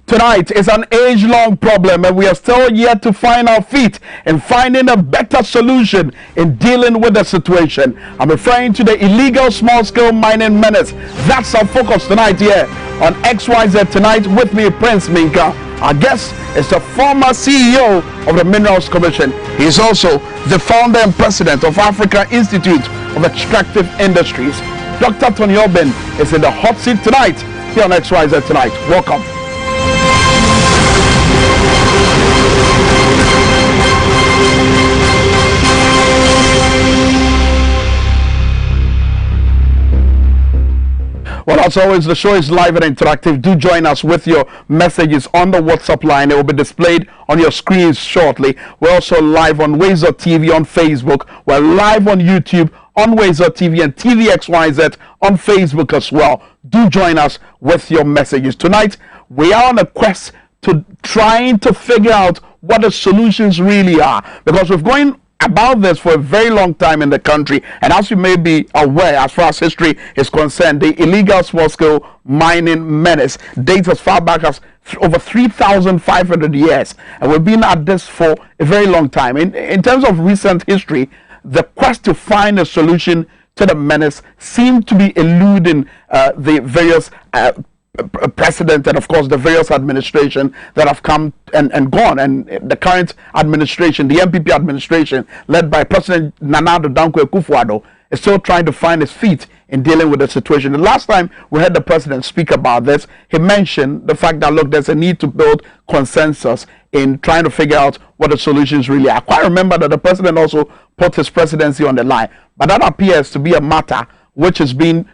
Tonight is an age-long problem, and we are still yet to find our feet in finding a better solution in dealing with the situation. I'm referring to the illegal small-scale mining menace. That's our focus tonight here on XYZ Tonight. With me, Prince Minka. Our guest is the former CEO of the Minerals Commission. He is also the founder and president of Africa Institute of Extractive Industries. Dr. Tonite is in the hot seat tonight here on XYZ Tonight. Welcome. Well, as always, the show is live and interactive. Do join us with your messages on the WhatsApp line. It will be displayed on your screens shortly. We're also live on Wazer TV on Facebook. We're live on YouTube on Wazer TV and TVXYZ on Facebook as well. Do join us with your messages. Tonight, we are on a quest to trying to figure out what the solutions really are, because we've going about this for a very long time in the country, and as you may be aware, as far as history is concerned, the illegal small-scale mining menace dates as far back as over 3,500 years, and we've been at this for a very long time. In terms of recent history, the quest to find a solution to the menace seemed to be eluding the various president and of course the various administration that have come and gone, and the current administration, the MPP administration led by President Nana Addo Dankwa Akufo-Addo, is still trying to find his feet in dealing with the situation. The last time we heard the president speak about this, he mentioned the fact that, look, there's a need to build consensus in trying to figure out what the solutions really are. I quite remember that the president also put his presidency on the line, but that appears to be a matter which is being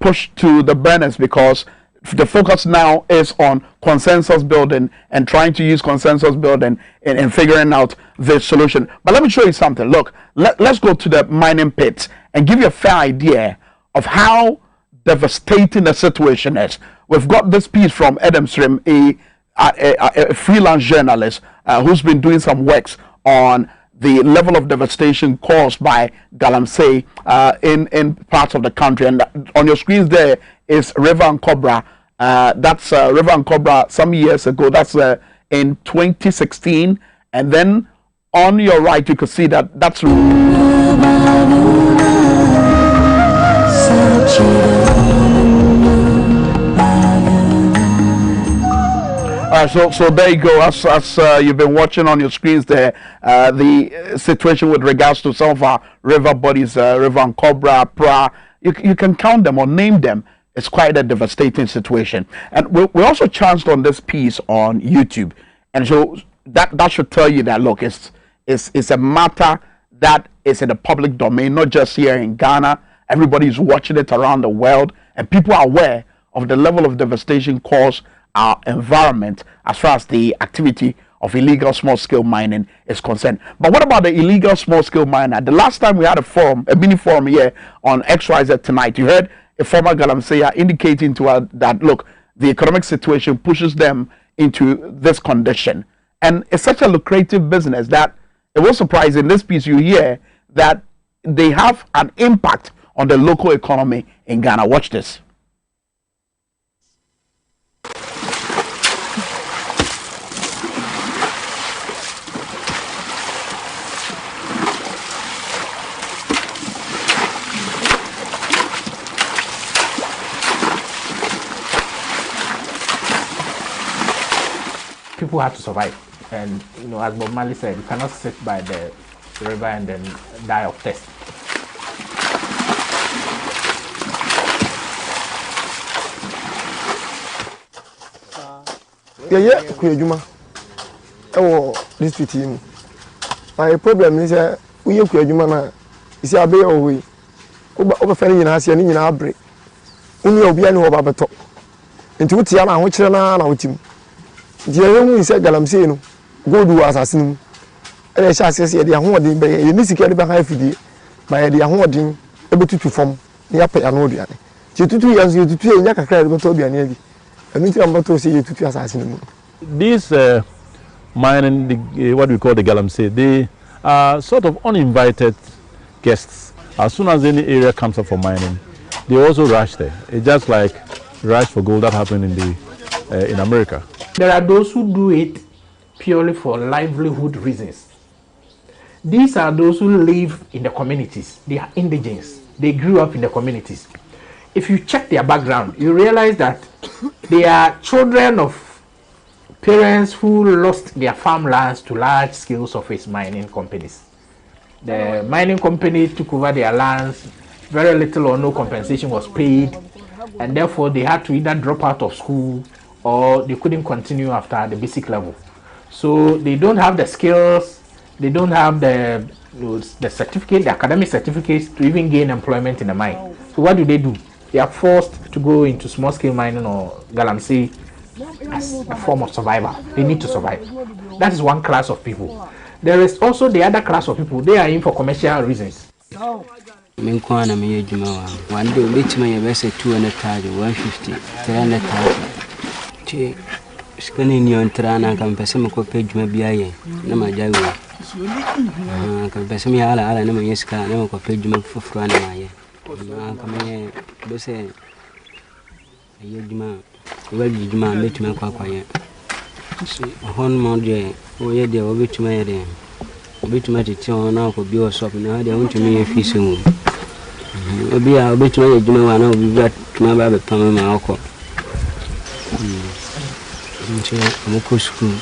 pushed to the burners, because the focus now is on consensus building and trying to use consensus building in figuring out the solution. But let me show you something. Look, let's go to the mining pits and give you a fair idea of how devastating the situation is. We've got this piece from Adam Stream, a freelance journalist who's been doing some works on the level of devastation caused by galamsey in parts of the country. And on your screens there is River and Cobra. That's River and Cobra some years ago. That's in 2016. And then on your right, you can see that that's so there you go. As you've been watching on your screens there, the situation with regards to some of our river bodies, River and Cobra, Pra, you can count them or name them. It's quite a devastating situation. And we also chanced on this piece on YouTube, and so that should tell you that, look, it's a matter that is in the public domain, not just here in Ghana. Everybody's watching it around the world, and people are aware of the level of devastation caused our environment as far as the activity of illegal small-scale mining is concerned. But what about the illegal small-scale miner? The last time we had a mini forum here on XYZ Tonight, you heard a former galamseyer indicating to us that, look, the economic situation pushes them into this condition. And it's such a lucrative business that it was surprising in this piece you hear that they have an impact on the local economy in Ghana. Watch this. People have to survive, and as Bob Marley said, you cannot sit by the river and then die of thirst. Yeah, Kuyajuma. Oh, this team. My problem is we are Kuyajuma na. Is a bay away. Over Fanny in Asia, in our break. Only a piano of Abato. Into Tiana, which are out him. The young said galamsey no go do assassin. And I shall say the hoarding by a mystical behind fiddy by the hoarding able to form the upper anodian. 2 years you to 2 years, I cried about Toby and Eddie. And I'm about to see you to assassin. These mining, what we call the galamsey, they are sort of uninvited guests. As soon as any area comes up for mining, they also rush there. It's just like rush for gold that happened in America. There are those who do it purely for livelihood reasons. These are those who live in the communities. They are indigents. They grew up in the communities. If you check their background, you realize that they are children of parents who lost their farmlands to large-scale surface mining companies. The mining company took over their lands, very little or no compensation was paid, and therefore they had to either drop out of school or they couldn't continue after the basic level. So they don't have the skills, they don't have the certificate, the academic certificates to even gain employment in the mine. So what do? They are forced to go into small-scale mining or galamsey as a form of survival. They need to survive. That is one class of people. There is also the other class of people. They are in for commercial reasons. One day we meet my best 200,000, 150, 300,000. Spending your trana can person ko page maybe I na majawi. Can person me ala na yeska na ko page me fufru na maye. Come be say yejuma well juma meet me kwa ye. Hon mo de o ye de obituma ye de. Obituma tete na ko bi o shop na de won tumi fi so mu. Obi a obituma ye juma wa na obi ba tuma ba be pam ma akọ. School.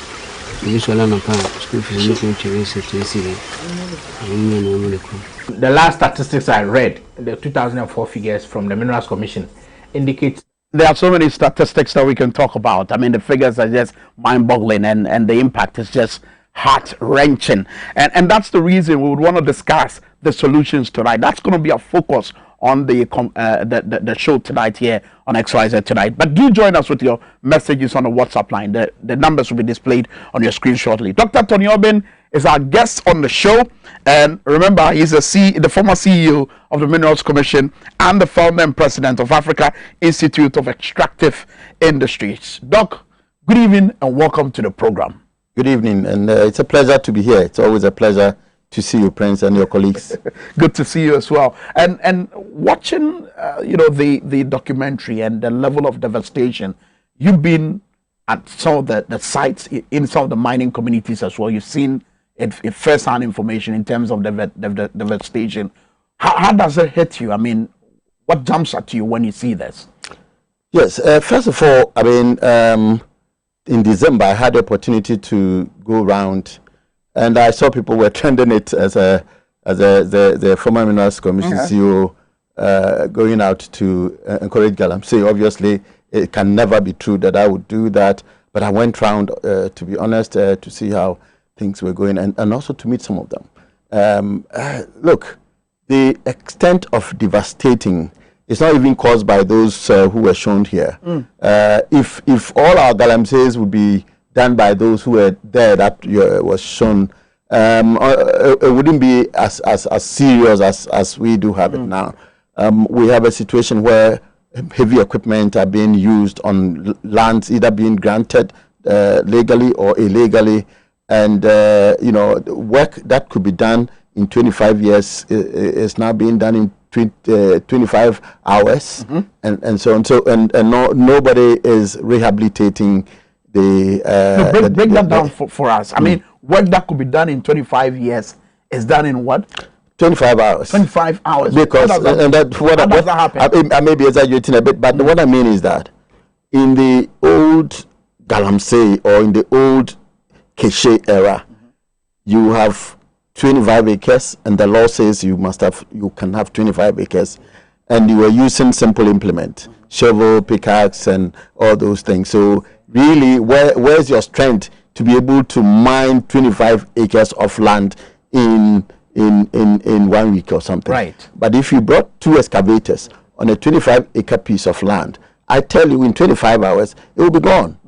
The last statistics I read, the 2004 figures from the Minerals Commission, indicate there are so many statistics that we can talk about. I mean, the figures are just mind-boggling, and the impact is just heart-wrenching. And that's the reason we would want to discuss the solutions tonight. That's going to be a focus on the show tonight here on XYZ Tonight. But do join us with your messages on the WhatsApp line. The numbers will be displayed on your screen shortly. Dr. Tonite is our guest on the show, and remember, he's the former CEO of the Minerals Commission and the founder and president of Africa Institute of Extractive Industries. Doc, good evening and welcome to the program. Good evening, and it's a pleasure to be here. It's always a pleasure to see you, Prince, and your colleagues. Good to see you as well. And watching, the documentary and the level of devastation, you've been at some of the sites in some of the mining communities as well. You've seen it first-hand information in terms of the devastation. How does it hit you? I mean, what jumps at you when you see this? Yes, first of all, I mean, in December, I had the opportunity to go around, and I saw people were trending it as the former Minerals Commission CEO going out to encourage galamsey. Obviously, it can never be true that I would do that, but I went round, to be honest, to see how things were going, and also to meet some of them. Look, the extent of devastating is not even caused by those who were shown here. If all our galamseys would be done by those who were there that was shown, it wouldn't be as serious as we do have it now. We have a situation where heavy equipment are being used on lands either being granted legally or illegally, and work that could be done in 25 years is now being done in 25 hours, and so on. So and nobody is rehabilitating the. Break that down for us. I mean, work that could be done in 25 years is done in what? 25 hours. 25 hours. Because how does that happen? I may be exaggerating a bit, but what I mean is that in the old galamsey or in the old Keshe era, you have 25 acres, and the law says you can have 25 acres, and you were using simple implement, shovel, pickaxe, and all those things. So really, where's your strength to be able to mine 25 acres of land in 1 week or something? Right. But if you brought 2 excavators on a 25-acre piece of land, I tell you, in 25 hours, it will be gone.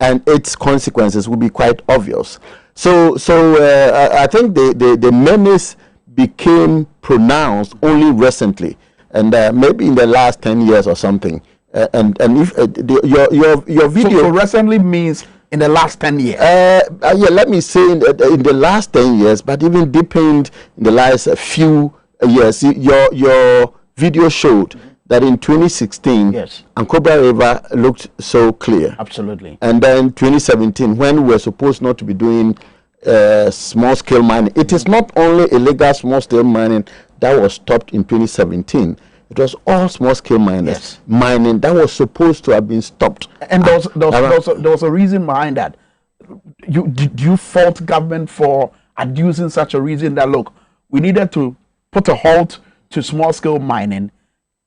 And its consequences will be quite obvious. So I think the menace became pronounced only recently, and maybe in the last 10 years or something. And if your video so recently means in the last 10 years. Let me say in the last 10 years, but even deepened in the last few years. Your video showed that in 2016, yes, Ankobra River looked so clear. Absolutely. And then 2017, when we were supposed not to be doing small-scale mining, it is not only illegal small-scale mining that was stopped in 2017. It was all small-scale miners mining that was supposed to have been stopped. And there was a reason behind that. Did you fault government for adducing such a reason that, look, we needed to put a halt to small-scale mining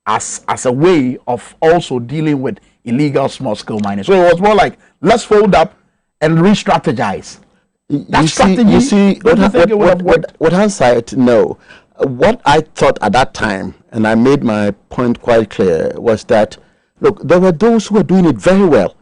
as a way of also dealing with illegal small-scale mining? So it was more like, let's fold up and re-strategize. You see, with hindsight, no. What I thought at that time, and I made my point quite clear, was that, look, there were those who were doing it very well.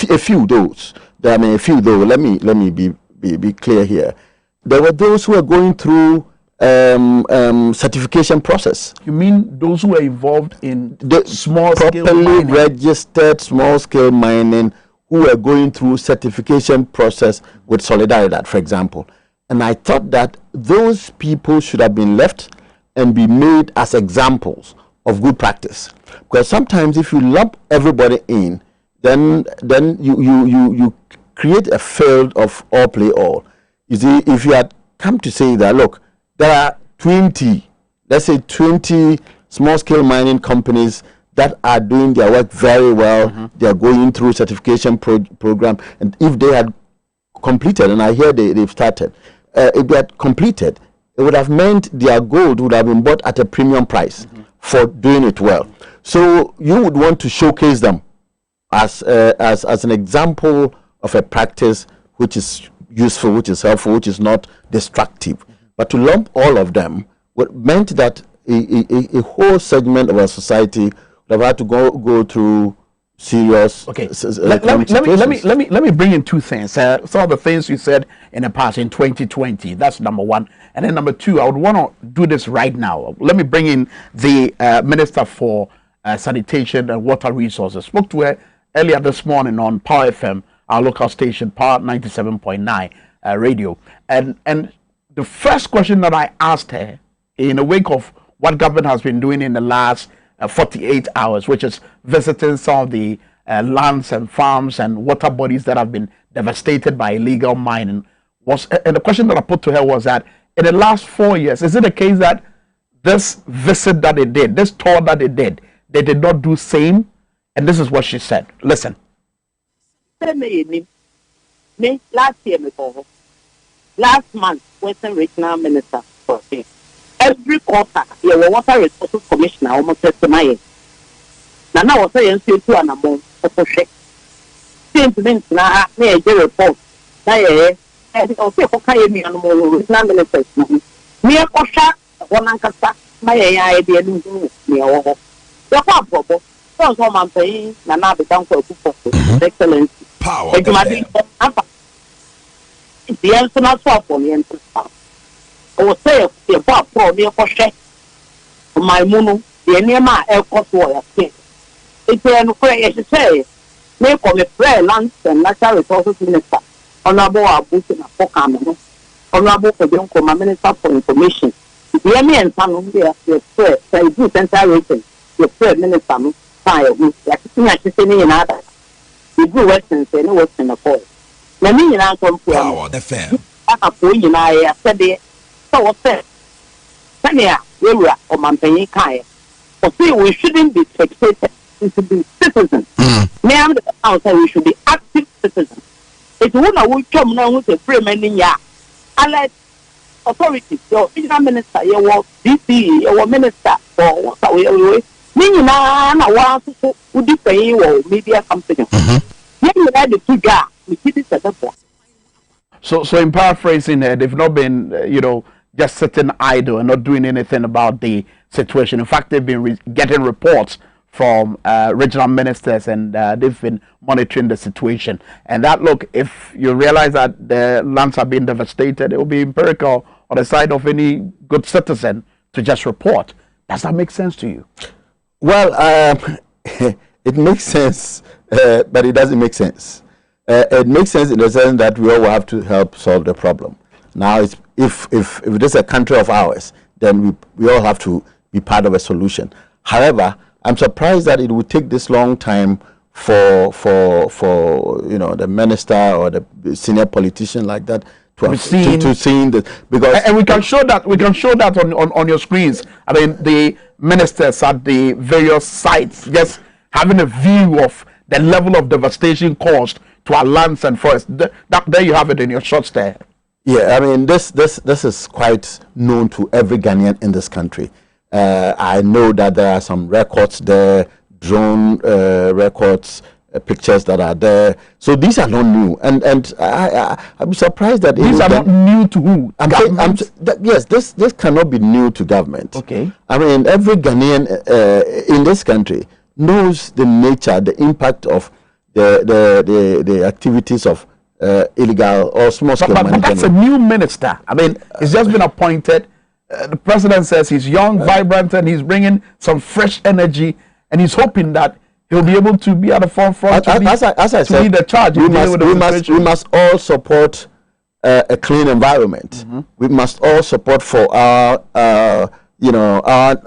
A few those. I mean, a few though. Let me be clear here. There were those who were going through certification process. You mean those who were involved in the small-scale properly registered small-scale mining, who were going through certification process with Solidaridad, for example. And I thought that those people should have been left and be made as examples of good practice. Because sometimes if you lump everybody in, then you create a field of all play all. You see, if you had come to say that, look, there are 20, let's say 20 small-scale mining companies that are doing their work very well. They are going through certification program, and if they had completed, and I hear they've started, if they had completed, it would have meant their gold would have been bought at a premium price for doing it well. So you would want to showcase them as an example of a practice which is useful, which is helpful, which is not destructive. But to lump all of them meant that a whole segment of our society would have had to go through serious. Okay. Let me bring in two things. Some of the things you said in the past in 2020. That's number one, and then number two, I would want to do this right now. Let me bring in the Minister for Sanitation and Water Resources. Spoke to her earlier this morning on Power FM, our local station, Power 97.9 radio, and the first question that I asked her in the wake of what government has been doing in the last 48 hours, which is visiting some of the lands and farms and water bodies that have been devastated by illegal mining, and the question that I put to her was that in the last 4 years, is it a case that this visit that they did, this tour that they did not do same? And this is what she said. Listen. Last month, Western Regional Minister for every quarter, you were Water Resources Commissioner almost said tonight. Now, was saying to an amount of shit. Since then, now, may a report. I also for me and more regional ministers. Near Osha, one Ankasa, my idea, near all. The problem, so I'm paying, Nana become for excellence. Power. The answer not for me and I will say a bar for me for shake. My mono, the enema air cost warrior. It's an as you say, make for me prayer, land and natural resources minister. Honorable Abusin for Camino. Honorable for the Minister for Information. The enemy and some there, your prayer, say good central rating, your prayer minister, fire, like saying in others. You do Western, say no Western of all. Let me now come to Power FM. I said, so what's that? Sanya, we were on Mampany Kai. For see, we shouldn't be spectators, we should be citizens. May I say we should be active citizens. It won't come now with a free man in ya. I let authorities, your regional minister, your DC, your minister, or what we are. Meaning, I want to would you pay or media company. You had the two guys. So in paraphrasing, they've not been, just sitting idle and not doing anything about the situation. In fact, they've been getting reports from regional ministers, and they've been monitoring the situation. And that, look, if you realize that the lands are being devastated, it will be empirical on the side of any good citizen to just report. Does that make sense to you? Well, it makes sense, but it doesn't make sense. It makes sense in the sense that we all have to help solve the problem. Now, if it is a country of ours, then we all have to be part of a solution. However, I'm surprised that it would take this long time for the minister or the senior politician like that to seeing this, because and we can show that on your screens. I mean, the ministers at the various sites just having a view of the level of devastation caused to our lands and forests. There you have it in your shots there. Yeah, I mean, this is quite known to every Ghanaian in this country. I know that there are some records there, drone records, pictures that are there. So these are not new, and I'm surprised that these are not new to who? Yes, this cannot be new to government. Okay. I mean, every Ghanaian in this country knows the nature, the impact of the activities of illegal or small-scale but that's a new minister. I mean, he's just been appointed. The president says he's young, vibrant, and he's bringing some fresh energy, and he's hoping that he'll be able to be at the forefront to lead the charge. We must all support a clean environment. We must all support for our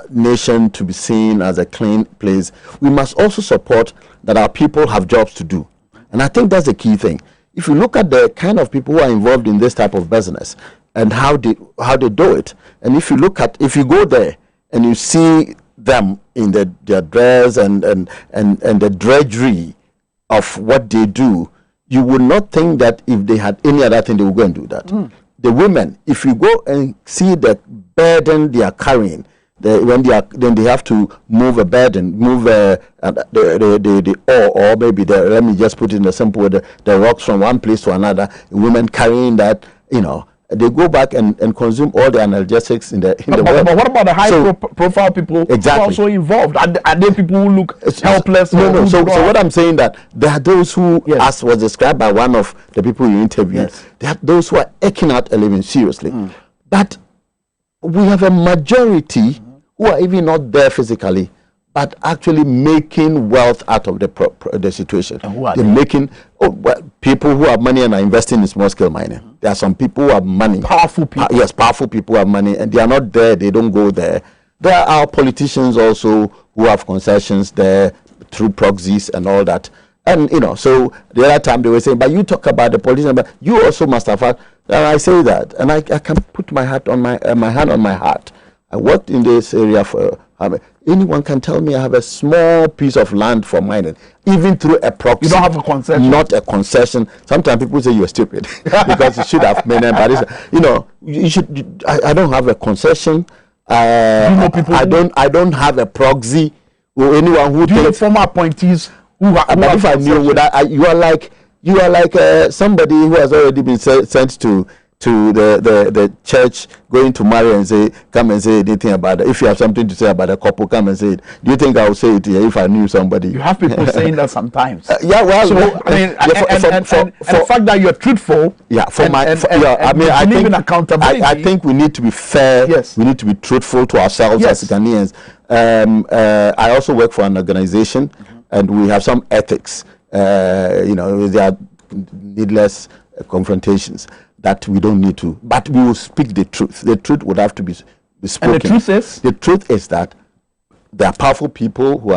nation to be seen as a clean place. We must also support that our people have jobs to do, and I think that's the key thing. If you look at the kind of people who are involved in this type of business and how they do it, and if you go there and you see them in their dress and the drudgery of what they do, you would not think that if they had any other thing they would go and do that. The women, if you go and see the burden they are carrying, when they have to move a burden, move the ore, or maybe let me just put it in a simple way, the rocks from one place to another, women carrying that, they go back and consume all the analgesics in the world. But what about the high profile people who are also involved? Are they people who look helpless? No. So what I'm saying that there are those who, as was described by one of the people you interviewed, there are those who are eking out a living seriously. But we have a majority who are even not there physically, but actually making wealth out of the situation. And who are They're making people who have money and are investing in small scale mining. There are some people who have money. Powerful people. Yes, powerful people who have money, and they are not there. They don't go there. There are politicians also who have concessions there through proxies and all that. And so the other time they were saying, but you talk about the politician, but you also must have had. And I say that, and I can put my hand on my heart. I worked in this area for. Anyone can tell me I have a small piece of land for mining, even through a proxy. You don't have a concession. Not a concession. Sometimes people say you're stupid because you should have mining, but you should. I don't have a concession. I don't have a proxy or anyone who. Do you know former appointees who are? But if I knew, you are like somebody who has already been sent to the church, going to marry and come and say anything about it. If you have something to say about a couple, come and say it. Do you think I would say it here if I knew somebody? You have people saying that sometimes. Yeah, well, so I mean, the fact that you're truthful. Yeah, I think we need to be fair. Yes, we need to be truthful to ourselves as Ghanaians. I also work for an organization, and we have some ethics. There are needless confrontations that we don't need to, but we will speak the truth. The truth would have to be spoken. And the truth is that there are powerful people who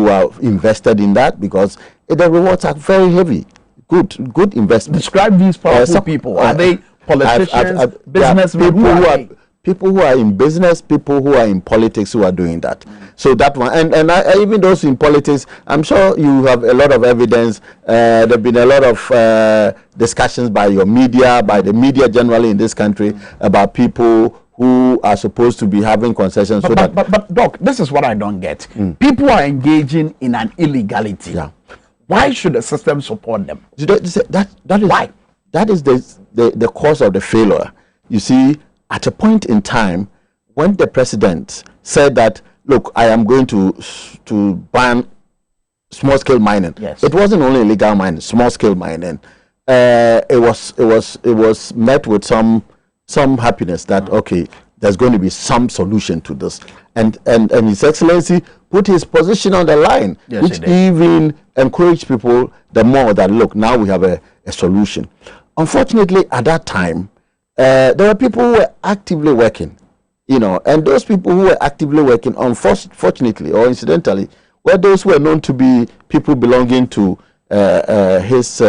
are invested in that, because the rewards are very heavy. Good investment. Describe these powerful people. Are they politicians, businessmen? People who are in business, people who are in politics who are doing that. So that one, and even those in politics, I'm sure you have a lot of evidence. There have been a lot of discussions by your media, by the media generally in this country, about people who are supposed to be having concessions. But Doc, this is what I don't get. People are engaging in an illegality. Yeah. Why should the system support them? Why? That is the cause of the failure. You see, at a point in time when the president said that, look, I am going to ban small-scale mining. Yes. It wasn't only illegal mining, small-scale mining. It was met with some happiness that okay, there's going to be some solution to this, and His Excellency put his position on the line, which even encouraged people the more that look, now we have a solution. Unfortunately, at that time, there were people who were actively working, and those people who were actively working, unfortunately or incidentally, where those were known to be people belonging to his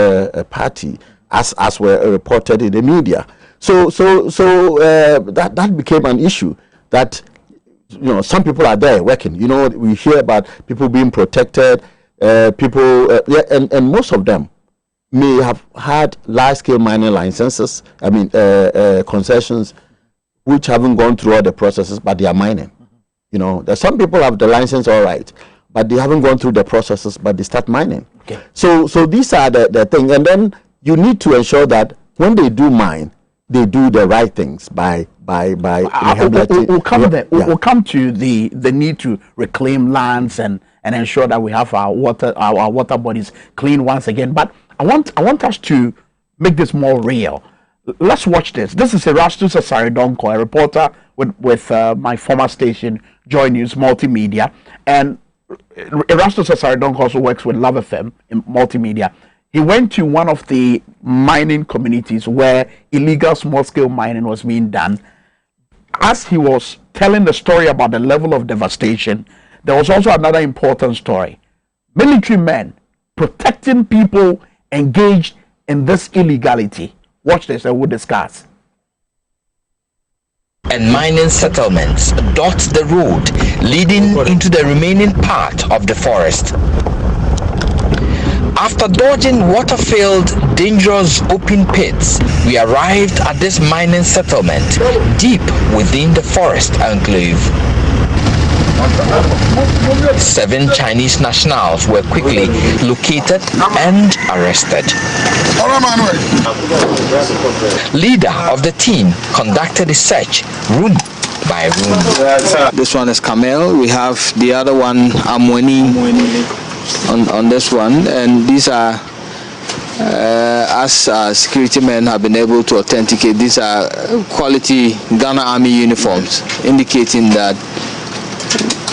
party, as were reported in the media. So that became an issue that, some people are there working. We hear about people being protected, and most of them may have had large-scale mining licenses, concessions, which haven't gone through all the processes, but they are mining. There's some people have the license all right, but they haven't gone through the processes, but they start mining. Okay. So these are the thing, and then you need to ensure that when they do mine, they do the right things by we'll come to the need to reclaim lands and ensure that we have our water bodies clean once again. But I want us to make this more real. Let's watch this. This is Erastus Asaridonko, a reporter with my former station, Joy News Multimedia, and Erastus Asaridonko also works with Love FM in multimedia. He went to one of the mining communities where illegal small-scale mining was being done. As he was telling the story about the level of devastation, there was also another important story. Military men protecting people engaged in this illegality. Watch this and we'll discuss. And mining settlements dot the road leading into the remaining part of the forest. After dodging water-filled, dangerous open pits, we arrived at this mining settlement deep within the forest enclave. 7 Chinese nationals were quickly located and arrested. Leader of the team conducted a search room by room. This one is Kamel. We have the other one, Amweni. On this one, and these are as security men have been able to authenticate, these are quality Ghana Army uniforms, indicating that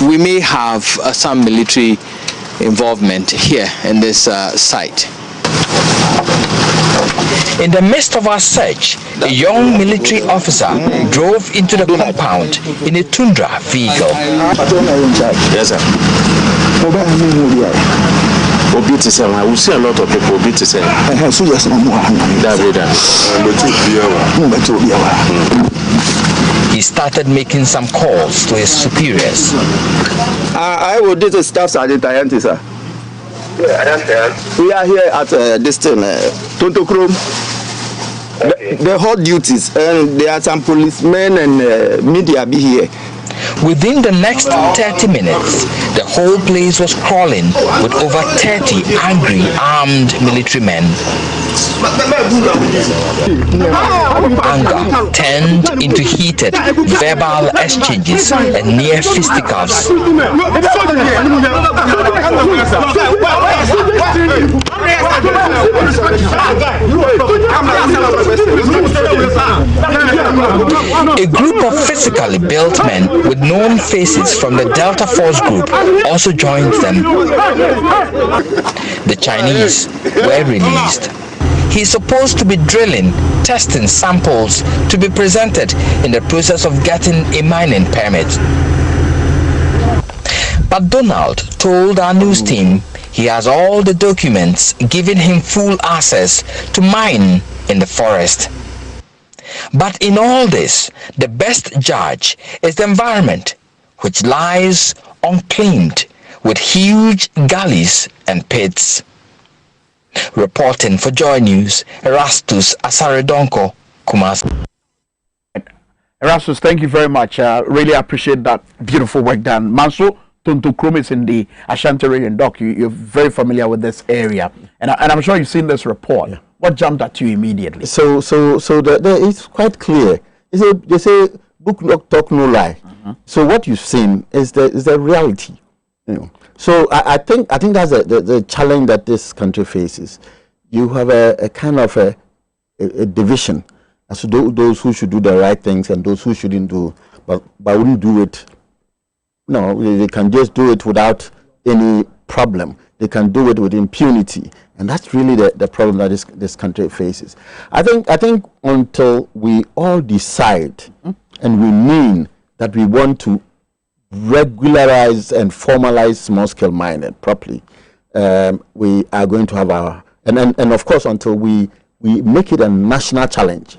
we may have some military involvement here in this site. In the midst of our search, a young military officer drove into the compound in a Tundra vehicle. Yes, sir. I will see a lot of people beat to say. He started making some calls to his superiors. I will do the staff sergeant, sir. We are here at this thing, Tontochrome. The hot duties, and there are some policemen and media be here. Within the next 30 minutes, the whole place was crawling with over 30 angry, armed military men. Anger turned into heated verbal exchanges and near fisticuffs. A group of physically built men with known faces from the Delta Force group also joined them. The Chinese were released. He's supposed to be drilling, testing samples to be presented in the process of getting a mining permit. But Donald told our news team he has all the documents giving him full access to mine in the forest. But in all this, the best judge is the environment, which lies unclaimed with huge gullies and pits. Reporting for Joy News, Erastus Asaridonko, Kumasi. Erastus, thank you very much. Really appreciate that beautiful work done. Manso Tontochrome is in the Ashanti region. Doc, you're very familiar with this area, and I'm sure you've seen this report. Yeah. What jumped at you immediately? So it's quite clear. They say book not talk no lie. So what you've seen is the reality. So I think that's the challenge that this country faces. You have a kind of a division as to those who should do the right things and those who shouldn't do, but wouldn't do it. No, they can just do it without any problem. They can do it with impunity, and that's really the problem that this country faces. I think until we all decide and we mean that we want to regularize and formalize small-scale mining properly, we are going to have our and of course until we make it a national challenge,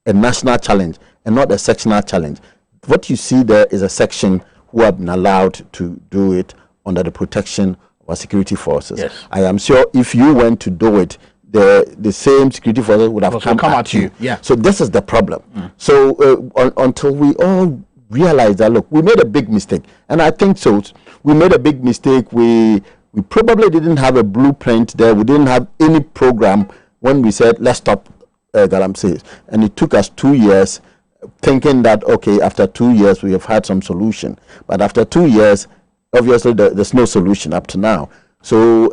and not a sectional challenge. What you see there is a section who have been allowed to do it under the protection of our security forces. Yes. I am sure if you went to do it, the same security forces would have come at you. Yeah. So this is the problem. So until we all realize that, look, we made a big mistake, and I think so. We made a big mistake. We probably didn't have a blueprint there. We didn't have any program when we said let's stop galamsey, and it took us 2 years, thinking that okay, after 2 years we have had some solution. But after 2 years, obviously there's no solution up to now. So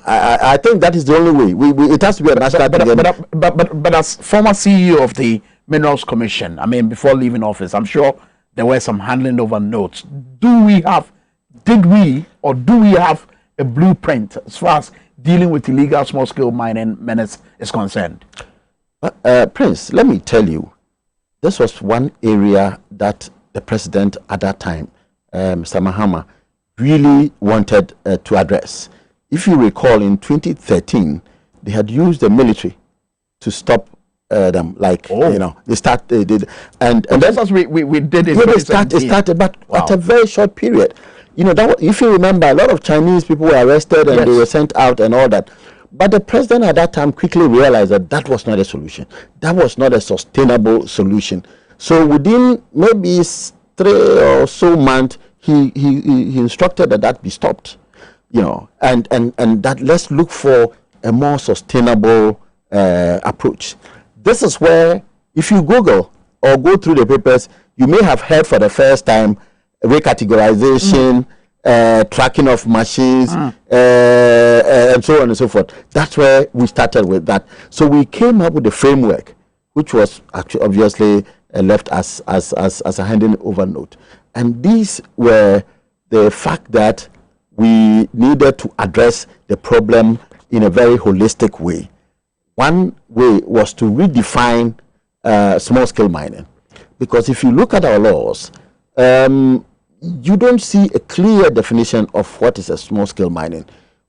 I think that is the only way. It has to be a national. But as former CEO of the Minerals Commission, I mean, before leaving office, I'm sure there were some handling over notes. Do we have a blueprint as far as dealing with illegal small-scale mining menace is concerned? Prince, let me tell you, this was one area that the president at that time, Mr. Mahama, really wanted to address. If you recall, in 2013, they had used the military to stop them. They started, and that's as we did it. It started, but at a very short period. If you remember, a lot of Chinese people were arrested and they were sent out and all that. But the president at that time quickly realized that was not a solution. That was not a sustainable solution. So within maybe 3 or so months, he instructed that be stopped. And that let's look for a more sustainable approach. This is where, if you Google or go through the papers, you may have heard for the first time recategorization, tracking of machines, and so on and so forth. That's where we started with that. So we came up with a framework, which was actually obviously left as a handing over note. And these were the fact that we needed to address the problem in a very holistic way. One way was to redefine small-scale mining, because if you look at our laws, you don't see a clear definition of what is a small-scale mining.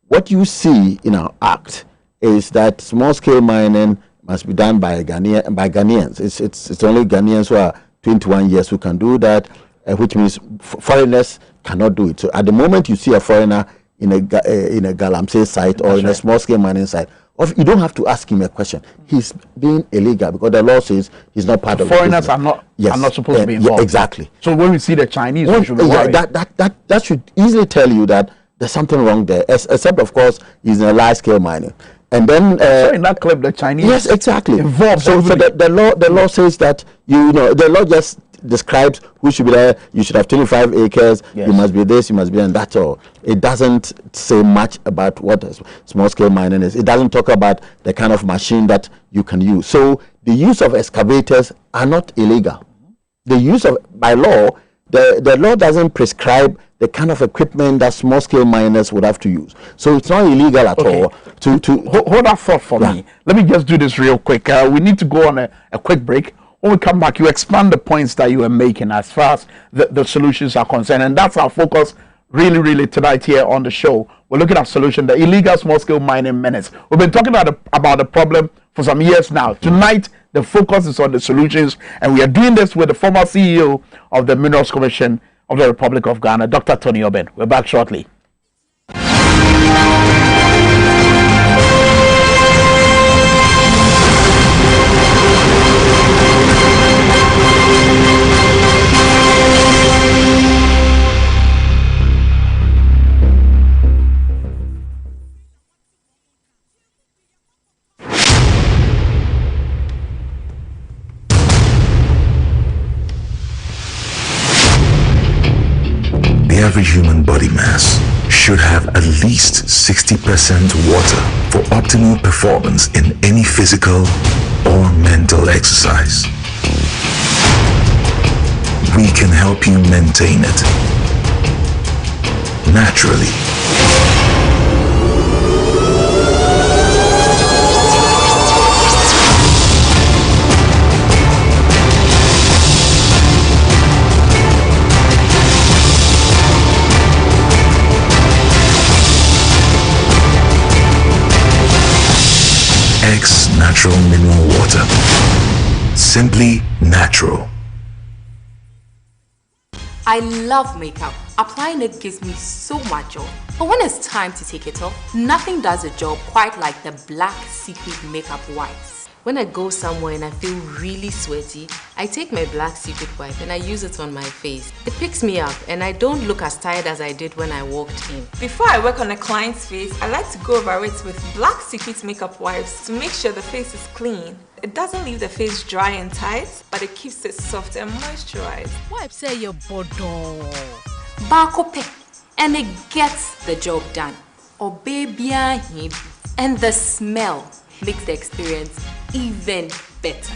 What you see in our act is that small-scale mining must be done by Ghanaians. It's only Ghanaians who are 21 years who can do that, which means foreigners cannot do it. So at the moment you see a foreigner in a galamsey site or in a small-scale mining site, you don't have to ask him a question. He's being illegal because the law says he's not part of the foreigners are not supposed to be involved. Yeah, exactly. So when we see the Chinese, we should be worried. That should easily tell you that there's something wrong there. Except of course he's in a large-scale mining. And then so in that clip, the Chinese exactly involved. So the law says that the law just describes who should be there. You should have 25 acres. Yes. You must be this. You must be, and that's all. It doesn't say much about what small-scale mining is. It doesn't talk about the kind of machine that you can use. So the use of excavators are not illegal. The use of, by law, the law doesn't prescribe the kind of equipment that small-scale miners would have to use. So it's not illegal at all. Hold that thought for me. Let me just do this real quick. We need to go on a quick break. When we come back, you expand the points that you are making as far as the solutions are concerned. And that's our focus really tonight here on the show. We're looking at solution, the illegal small-scale mining menace. We've been talking about the problem for some years now. Tonight, the focus is on the solutions. And we are doing this with the former CEO of the Minerals Commission of the Republic of Ghana, Dr. Tonite Oben. We're back shortly. The average human body mass should have at least 60% water for optimal performance in any physical or mental exercise. We can help you maintain it naturally. X Natural Mineral Water. Simply natural. I love makeup. Applying it gives me so much joy. But when it's time to take it off, nothing does the job quite like the Black Secret Makeup Wipes. When I go somewhere and I feel really sweaty, I take my Black Secret wipe and I use it on my face. It picks me up and I don't look as tired as I did when I walked in. Before I work on a client's face, I like to go over it with Black Secret makeup wipes to make sure the face is clean. It doesn't leave the face dry and tight, but it keeps it soft and moisturized. Wipes say your bodo. Bakope, and it gets the job done. Or baby, and the smell makes the experience even better.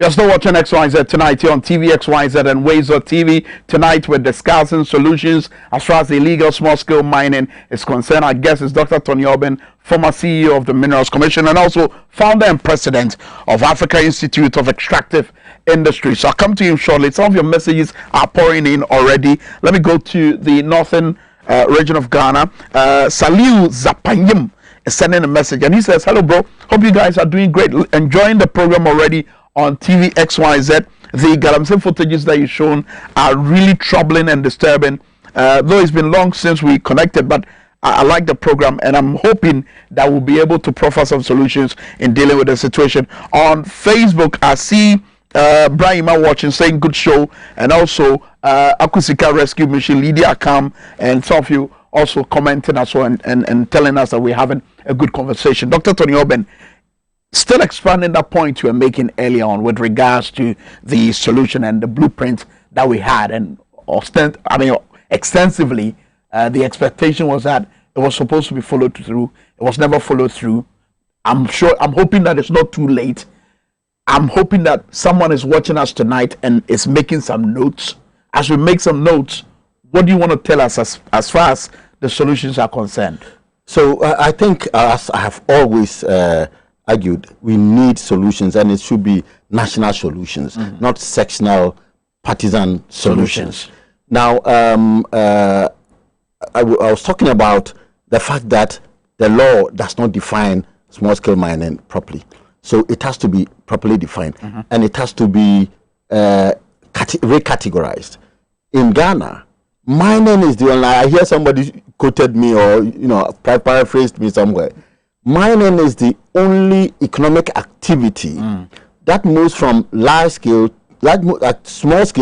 You're still watching XYZ tonight here on TV XYZ and Wazer TV. Tonight we're discussing solutions as far as the illegal small-scale mining is concerned. Our guest is Dr. Tonite, former CEO of the Minerals Commission and also founder and president of Africa Institute of Extractive Industry. So I'll come to you shortly. Some of your messages are pouring in already. Let me go to the northern region of Ghana. Saliu Zapanyim is sending a message and he says, hello bro, hope you guys are doing great, enjoying the program already on TV XYZ. The Galamsey footages that you've shown are really troubling and disturbing. Though it's been long since we connected, but I like the program and I'm hoping that we'll be able to proffer some solutions in dealing with the situation. On Facebook, I see Brahima watching, saying good show, and also Akusika Rescue Mission, Lydia Akam, and some of you also commenting as well and telling us that we're having a good conversation. Dr. Tonite, still expanding that point you were making earlier on with regards to the solution and the blueprint that we had, and extensively, the expectation was that it was supposed to be followed through. It was never followed through. I'm hoping that it's not too late. I'm hoping that someone is watching us tonight and is making some notes. As we make some notes, what do you want to tell us as far as the solutions are concerned? So I think, as I have always argued, we need solutions, and it should be national solutions, not sectional partisan solutions. Now, I was talking about the fact that the law does not define small-scale mining properly. So it has to be properly defined, and it has to be recategorized. In Ghana, mining is the only, I hear somebody quoted me or, paraphrased me somewhere. Mining is the only economic activity that moves from small scale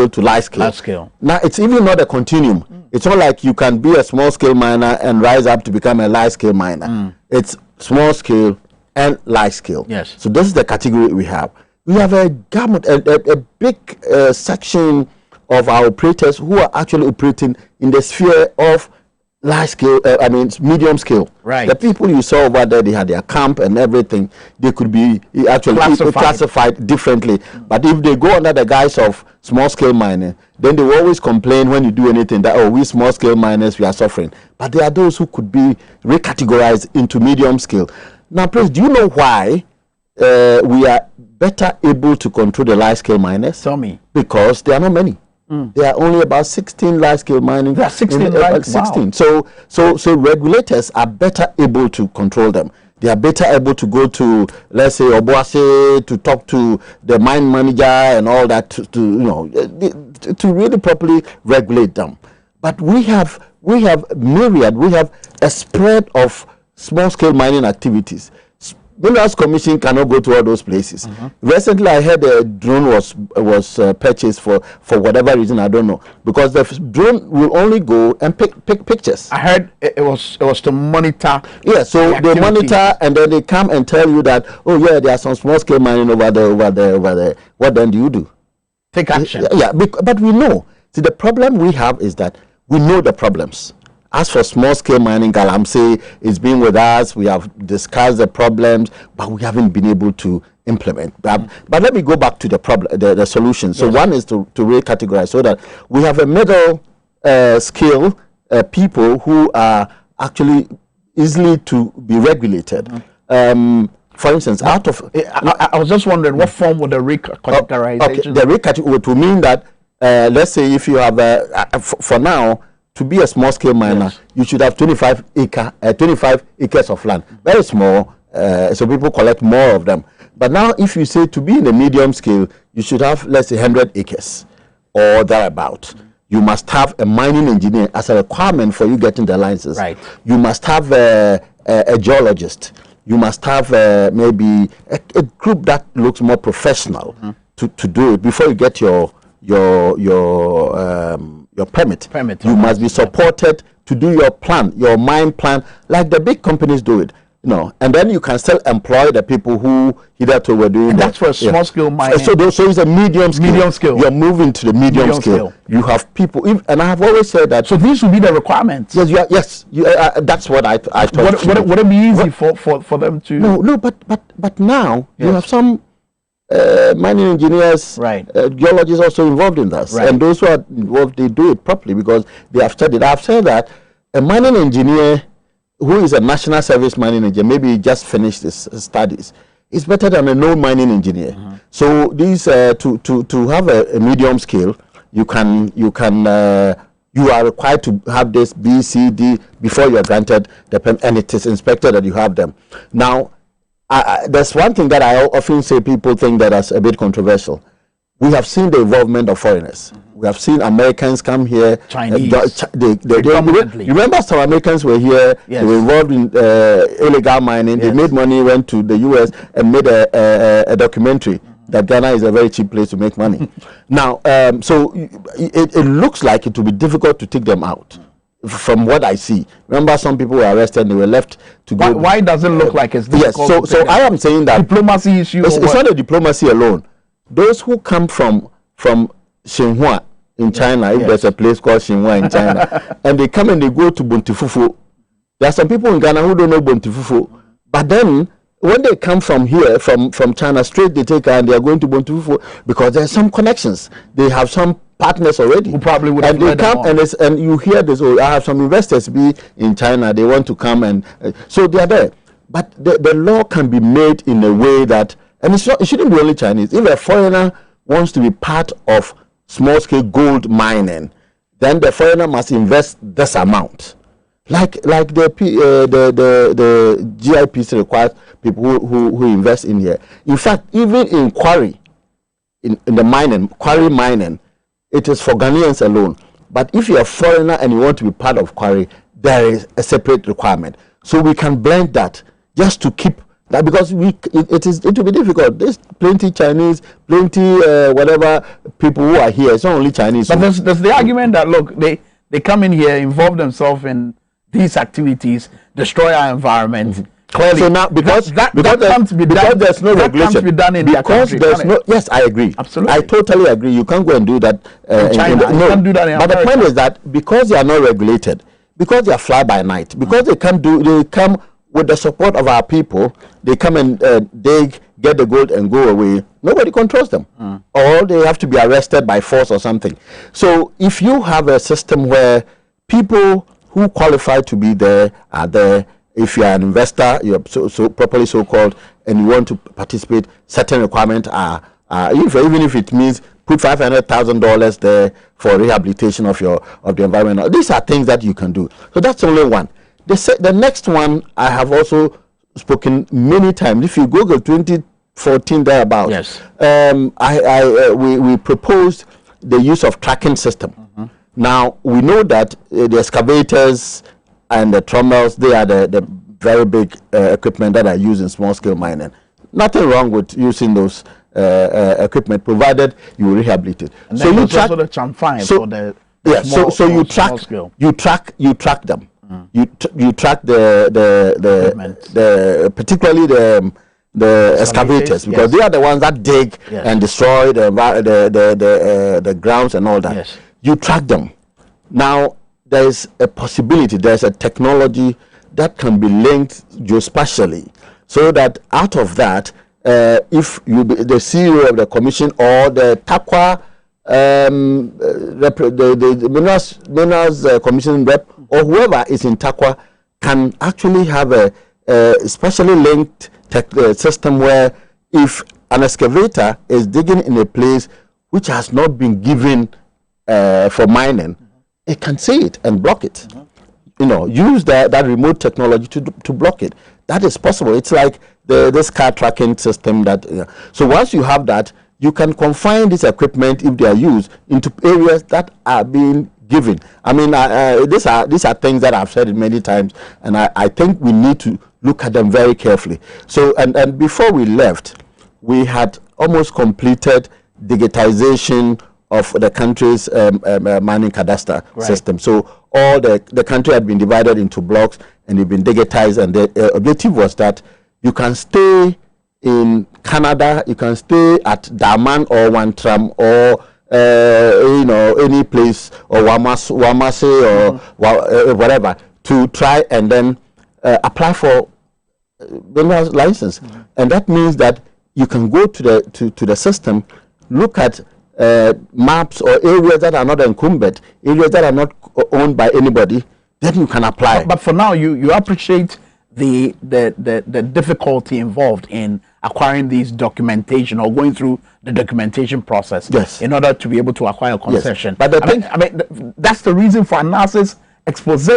to large scale. Now, it's even not a continuum. It's not like you can be a small scale miner and rise up to become a large scale miner. It's small scale and large scale. Yes. So this is the category we have. We have a government, a big section of our operators who are actually operating in the sphere of large scale, medium scale. Right. The people you saw over there, they had their camp and everything. They could be actually classified differently. But if they go under the guise of small scale mining, then they will always complain when you do anything that, oh, we small scale miners, we are suffering. But there are those who could be recategorized into medium scale. Now, please, do you know why we are better able to control the large scale miners? Tell me. Because there are not many. There are only about 16 large-scale mining. There are 16, right? 16. Wow. So regulators are better able to control them. They are better able to go to, let's say, Obuasi, to talk to the mine manager and all that, to really properly regulate them. But we have myriad. We have a spread of small-scale mining activities. Minerals Commission cannot go to all those places. Recently, I heard a drone was purchased for whatever reason, I don't know, because the drone will only go and pick pictures. I heard it was to monitor. Yeah, so they monitor and then they come and tell you that, oh yeah, there are some small scale mining over there. What then do you do? Take action. Yeah, but we know. See, the problem we have is that we know the problems. As for small-scale mining, Galamsey is being with us. We have discussed the problems, but we haven't been able to implement. But let me go back to the problem, the solution. So one is to recategorize so that we have a middle scale people who are actually easily to be regulated. For instance, out of I was just wondering what form would the recategorization? Okay, the recategorization would mean that let's say if you have for now to be a small scale miner, you should have 25 acres of land, very small, so people collect more of them. But now, if you say to be in the medium scale, you should have, let's say, 100 acres or thereabout. You must have a mining engineer as a requirement for you getting the license. Right. You must have a geologist. You must have maybe a group that looks more professional to do it before you get your permit. You must be supported to do your plan, your mine plan, like the big companies do it. No, and then you can still employ the people who hitherto were doing that. That's for a small scale mining. So it's a medium scale. Medium scale. You're moving to the medium scale. You have people, and I have always said that. So these will be the requirements. Yes, that's what I thought. Would it be easy for them to? No, but now you have some mining engineers, geologists also involved in this, and those who are involved, they do it properly because they have studied. I've said that a mining engineer who is a national service mining engineer, maybe he just finished his studies, is better than a no mining engineer. So these to have a medium scale, you are required to have this B, C, D before you are granted the permit, and it is inspected that you have them. Now, there's one thing that I often say people think that is a bit controversial. We have seen the involvement of foreigners. We have seen Americans come here. Chinese. You remember some Americans were here. They were involved in illegal mining. They made money, went to the U.S. and made a documentary that Ghana is a very cheap place to make money. Now, so it looks like it will be difficult to take them out. From what I see, remember some people were arrested and they were left to go. Why does it look like it's difficult? Yes, so I am saying that diplomacy issue. It's not a diplomacy alone. Those who come from Xinhua in China, if there's a place called Xinhua in China, and they come and they go to Bontifufu. There are some people in Ghana who don't know Bontifufu, but then when they come from here, from China straight, they take and they are going to Bontifufu because there's some connections. They have some partners already. Who probably would and they come and you hear this. Oh, I have some investors be in China. They want to come and so they are there. But the law can be made in a way that, and it shouldn't be only Chinese. If a foreigner wants to be part of small-scale gold mining, then the foreigner must invest this amount. Like the GIPC requires people who invest in here. In fact, even in quarry, in the quarry mining, it is for Ghanaians alone. But if you're a foreigner and you want to be part of quarry, there is a separate requirement. So we can blend that just to keep that, because it will be difficult. There's plenty Chinese, plenty whatever people who are here. It's not only Chinese. But there's the argument that look, they come in here, involve themselves in these activities, destroy our environment. Clearly, so now because there's no regulation, can't be done in their country, yes, I agree. Absolutely, I totally agree. You can't go and do that in China. You can't do that in But America. the point is that because they are not regulated, because they are fly by night, because they come with the support of our people, they come and get the gold and go away. Nobody controls them, or they have to be arrested by force or something. So if you have a system where people who qualify to be there are there, if you are an investor, you're so properly so-called, and you want to participate, certain requirements are even if it means put $500,000 there for rehabilitation of the environment. These are things that you can do. So that's only one. The next one I have also spoken many times. If you Google 2014 thereabouts, yes, we proposed the use of tracking system. Now we know that the excavators and the trommels, they are the very big equipment that are used in small scale mining. Nothing wrong with using those equipment, provided you rehabilitate. And so you track also the chamfine for the you track them. You track the particularly the excavators, because they are the ones that dig and destroy the grounds and all that. Yes. You track them. Now there is a possibility, there's a technology that can be linked geospatially, so that out of that if you be the CEO of the commission or the TAQUA the minerals commission rep or whoever is in TAQUA can actually have a specially linked system where if an excavator is digging in a place which has not been given for mining, it can see it and block it. You know, use that remote technology to block it. That is possible. It's like this car tracking system that. So once you have that, you can confine this equipment, if they are used, into areas that are being given. I mean, these are things that I've said it many times, and I think we need to look at them very carefully. So, and before we left, we had almost completed digitization of the country's mining cadastre system. So all the country had been divided into blocks and they've been digitized, and the objective was that you can stay in Canada, you can stay at Daman or Wantram or you know, any place, or Wamase or whatever, to try and then apply for the license. And that means that you can go to the system, look at maps or areas that are not encumbered, areas that are not owned by anybody, then you can apply. But for now, you appreciate the difficulty involved in acquiring these documentation or going through the documentation process, yes, in order to be able to acquire a concession. Yes. But I mean, that's the reason for analysis expose,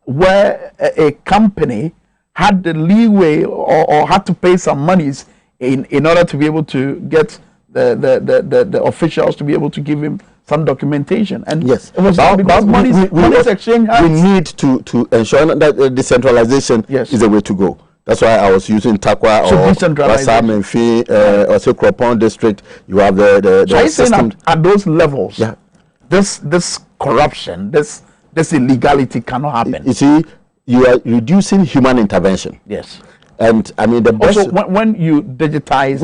where a company had the leeway or had to pay some monies in order to be able to get the officials to be able to give him some documentation. And yes, it was because money's exchange. We need to ensure that decentralization is the way to go. That's why I was using TAQUA or Wassam and Fee or say Kropon district. You have the so system. At those levels, this corruption, this illegality cannot happen. You see, you are reducing human intervention. Yes. And I mean, the best also when you digitize,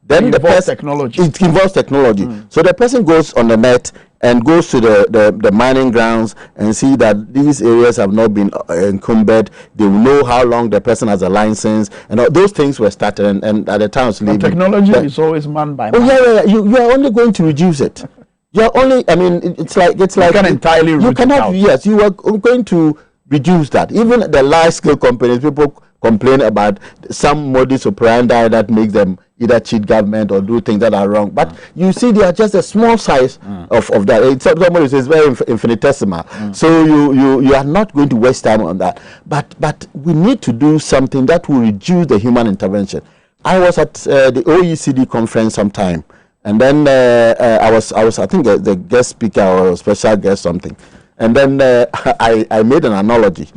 then it involves technology. It involves technology. So the person goes on the net and goes to the mining grounds and see that these areas have not been encumbered. They will know how long the person has a license, and all those things were started. And at the time, technology is always man by man. You are only going to reduce it. You are only. I mean, it's like you can entirely. You cannot. Yes, you are going to reduce that. Even the large scale companies, people complain about some modus operandi that makes them either cheat government or do things that are wrong. But you see, they are just a small size of that. Somebody says very infinitesimal. So you are not going to waste time on that. But we need to do something that will reduce the human intervention. I was at the OECD conference sometime, and then I was I think the guest speaker or special guest something, and then I made an analogy.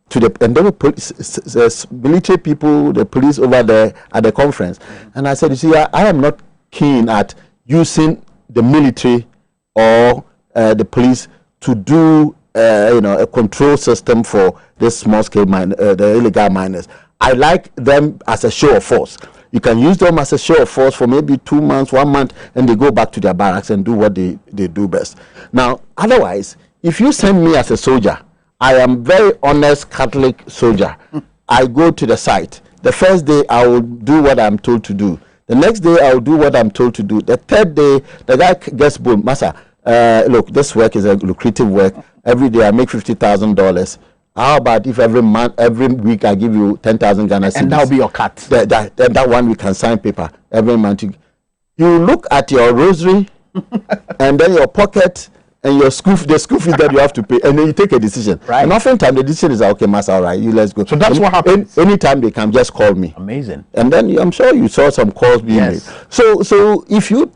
To the and there were military people, the police over there at the conference, and I said, you see, I am not keen at using the military or the police to do a control system for this small scale the illegal miners. I like them as a show of force. You can use them as a show of force for maybe 2 months, 1 month, and they go back to their barracks and do what they do best. Now, otherwise, if you send me as a soldier, I am very honest Catholic soldier. I go to the site. The first day I will do what I'm told to do. The next day I will do what I'm told to do. The third day the guy gets boom, Master. Look, this work is a lucrative work. Every day I make $50,000. How about if every week I give you 10,000 Ghana cedis? And that'll be your cut. That 1 week can sign paper every month. You look at your rosary and then your pocket. And the school fees that you have to pay, and then you take a decision. Right. And oftentimes the decision is okay, master, all right, let's go. So that's what happens. Anytime they can just call me. Amazing. And then I'm sure you saw some calls being made. So if you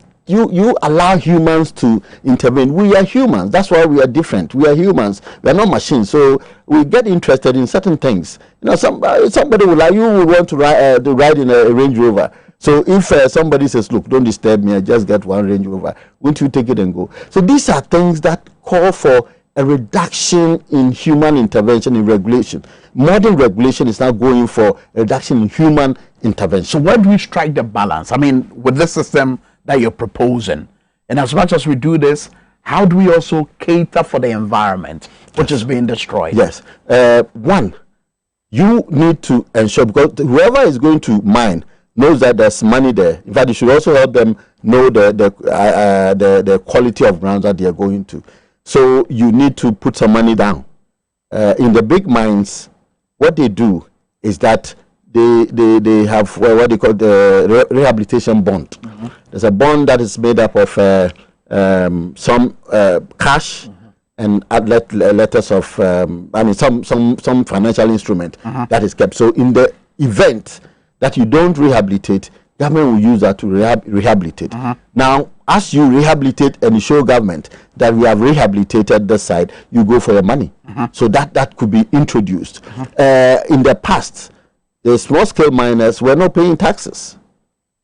allow humans to intervene, we are humans. That's why we are different. We are humans. We are not machines. So we get interested in certain things. You know, somebody would want to ride in a Range Rover. So if somebody says, look, don't disturb me, I just get one Range Rover, won't you take it and go? So these are things that call for a reduction in human intervention in regulation. Modern regulation is now going for a reduction in human intervention. So where do we strike the balance? I mean, with this system that you're proposing, and as much as we do this, how do we also cater for the environment, which is being destroyed? Yes. One, you need to ensure, because whoever is going to mine, knows that there's money there. In fact, you should also help them know the quality of grounds that they are going to. So you need to put some money down. In the big mines, what they do is that they have what they call the rehabilitation bond. Mm-hmm. There's a bond that is made up of some cash and letters of some financial instrument that is kept. So in the event that you don't rehabilitate, government will use that to rehabilitate. Now, as you rehabilitate and you show government that we have rehabilitated the site, you go for your money. So that could be introduced. In the past, the small-scale miners were not paying taxes.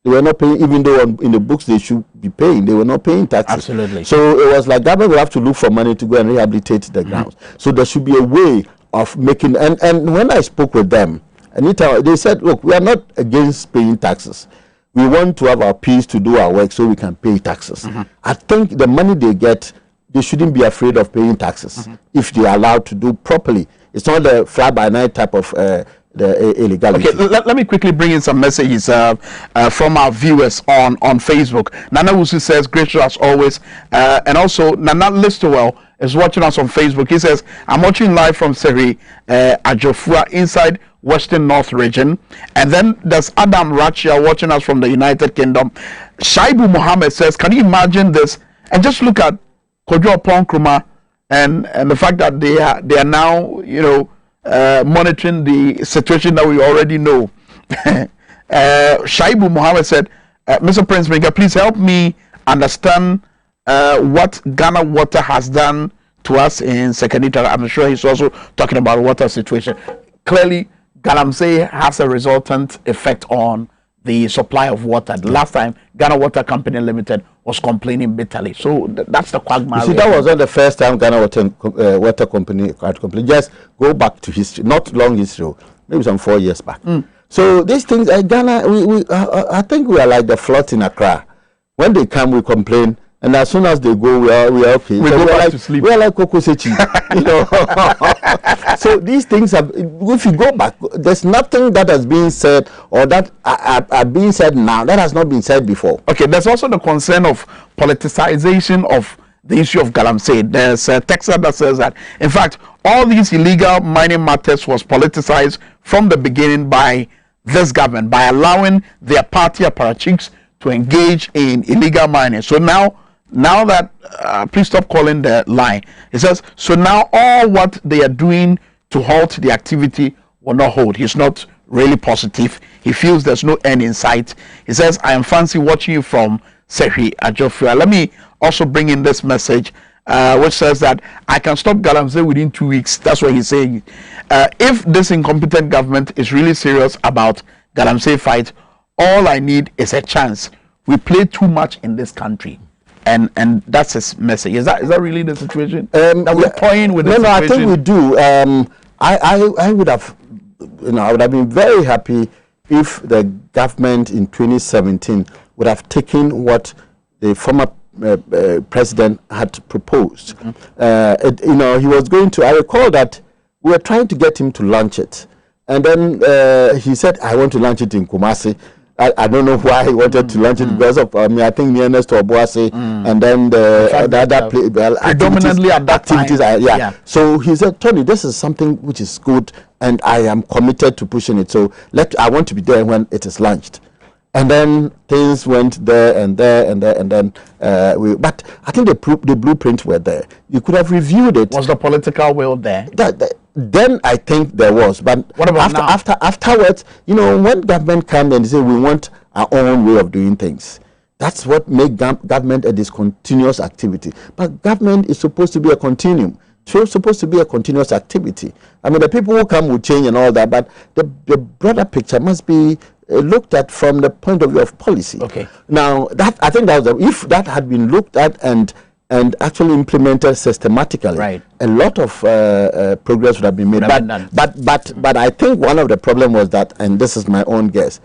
They were not paying, even though in the books they should be paying, they were not paying taxes. Absolutely. So it was like government will have to look for money to go and rehabilitate the grounds. So there should be a way of making, and when I spoke with them, Anita, they said, look, we are not against paying taxes. We want to have our peace to do our work so we can pay taxes. I think the money they get, they shouldn't be afraid of paying taxes if they are allowed to do properly. It's not the fly-by-night type of the illegality. Okay, let me quickly bring in some messages from our viewers on Facebook. Nana Wusu says, gracious as always. And also, Nana Listowell is watching us on Facebook. He says, I'm watching live from Seri Ajofua inside Western North region. And then there's Adam Rachia watching us from the United Kingdom. Shaibu Mohammed says, can you imagine this? And just look at Kojo Ponkruma and the fact that they are now, you know, monitoring the situation that we already know. Shaibu Mohammed said, Mr. Prince Maker, please help me understand what Ghana Water has done to us in Sekanita. I'm sure he's also talking about water situation. Clearly, Galamsey has a resultant effect on the supply of water. The last time, Ghana Water Company Limited was complaining bitterly. So that's the quagmire. You see, that wasn't the first time Ghana Water Company had complained. Just go back to history, not long history, maybe some 4 years back. So these things, Ghana, I think we are like the flood in Accra. When they come, we complain. And as soon as they go, we are okay. We go back to sleep. We are like Coco Sechi, you know. So these things have. If you go back, there's nothing that has been said or that are being said now that has not been said before. Okay, there's also the concern of politicization of the issue of Galamsey. There's a text that says that, in fact, all these illegal mining matters was politicized from the beginning by this government by allowing their party apparatchiks to engage in illegal mining. So now that, please stop calling the lie. It says, so now all what they are doing to halt the activity will not hold. He's not really positive. He feels there's no end in sight. He says, I am fancy watching you from Sehi Ajofua. Let me also bring in this message, which says that I can stop Galamsey within 2 weeks. That's what he's saying. If this incompetent government is really serious about Galamsey fight, all I need is a chance. We play too much in this country. And that's his message. Is that really the situation that we're toying with? No, I think we do. I would have, I would have been very happy if the government in 2017 would have taken what the former president had proposed. He was going to. I recall that we were trying to get him to launch it, and then he said, "I want to launch it in Kumasi." I don't know why he wanted to launch it because of I think nearness to Obuasi and then the other predominantly at that activities. Yeah. So he said, Tony, this is something which is good and I am committed to pushing it. So I want to be there when it is launched. And then things went there and there and there and then but I think the blueprint were there. You could have reviewed it. Was the political will there? Then I think there was, but what about afterwards, when government comes and say we want our own way of doing things, that's what makes government a discontinuous activity. But government is supposed to be a continuum. It's supposed to be a continuous activity. I mean, the people who come will change and all that, but the broader picture must be looked at from the point of view of policy. Okay. Now, I think that was if that had been looked at and actually implemented systematically, right, a lot of progress would have been made. But I think one of the problems was that, and this is my own guess,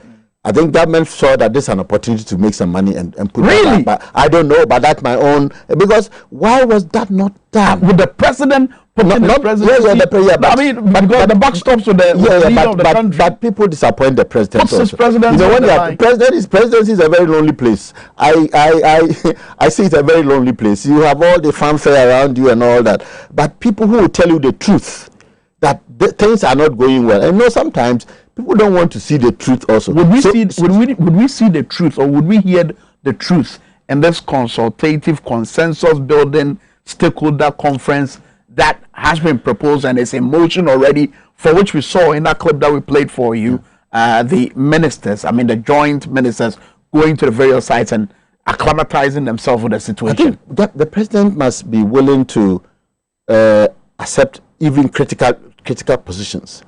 I think government saw that this is an opportunity to make some money and put really? But I don't know, but that's my own, because why was that not done? With the president putting his presidency? But, I mean, because the buck stops with the leader of the country. But people disappoint the president. What's his presidency? You know, when the presidency is a very lonely place. I see it's a very lonely place. You have all the fanfare around you and all that, but people who will tell you the truth, that things are not going well. And sometimes people don't want to see the truth also. Would we see the truth, or would we hear the truth in this consultative, consensus building stakeholder conference that has been proposed and is in motion already, for which we saw in that clip that we played for you, the ministers, the joint ministers going to the various sites and acclimatizing themselves with the situation? I think that the president must be willing to accept even critical positions